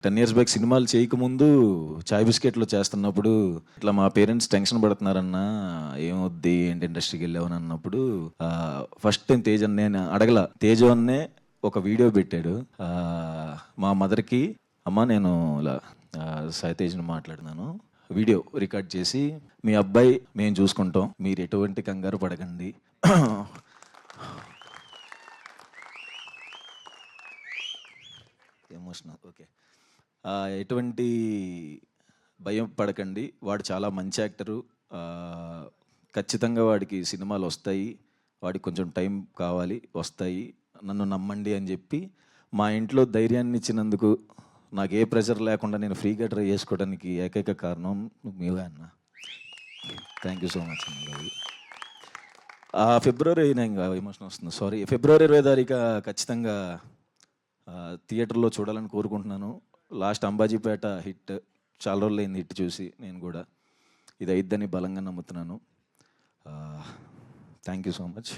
10 years back సినిమాలు చేయకముందు చాయ్ బిస్కెట్లు చేస్తున్నప్పుడు ఇట్లా మా పేరెంట్స్ టెన్షన్ పడుతున్నారన్నా ఏమొద్ది ఏంటి ఇండస్ట్రీకి వెళ్ళావని అన్నప్పుడు ఫస్ట్ టైం తేజ్ అన్నే అడగల తేజు అన్నే ఒక వీడియో పెట్టాడు. మా మదర్కి అమ్మ నేను ఇలా సాయి తేజ్ని మాట్లాడినాను, వీడియో రికార్డ్ చేసి మీ అబ్బాయి మేము చూసుకుంటాం, మీరు ఎటువంటి కంగారు పడకండి, ఎమోషనల్ ఓకే, ఎటువంటి భయం పడకండి, వాడు చాలా మంచి యాక్టరు, ఖచ్చితంగా వాడికి సినిమాలు వస్తాయి, వాడికి కొంచెం టైం కావాలి, వస్తాయి, నన్ను నమ్మండి అని చెప్పి మా ఇంట్లో ధైర్యాన్ని ఇచ్చినందుకు, నాకు ఏ ప్రెషర్ లేకుండా నేను ఫ్రీగా ట్రై చేసుకోవడానికి ఏకైక కారణం మీవే అన్న. థ్యాంక్ యూ సో మచ్ అన్న. ఫిబ్రవరి ఇంకా ఎమోషన్ వస్తుంది, సారీ, ఫిబ్రవరి 20వ తారీఖు ఖచ్చితంగా థియేటర్లో చూడాలని కోరుకుంటున్నాను. లాస్ట్ అంబాజీపేట హిట్, చాలా రోజులు అయింది హిట్ చూసి, నేను కూడా ఇది అయిద్దని బలంగా నమ్ముతున్నాను. Thank you so much.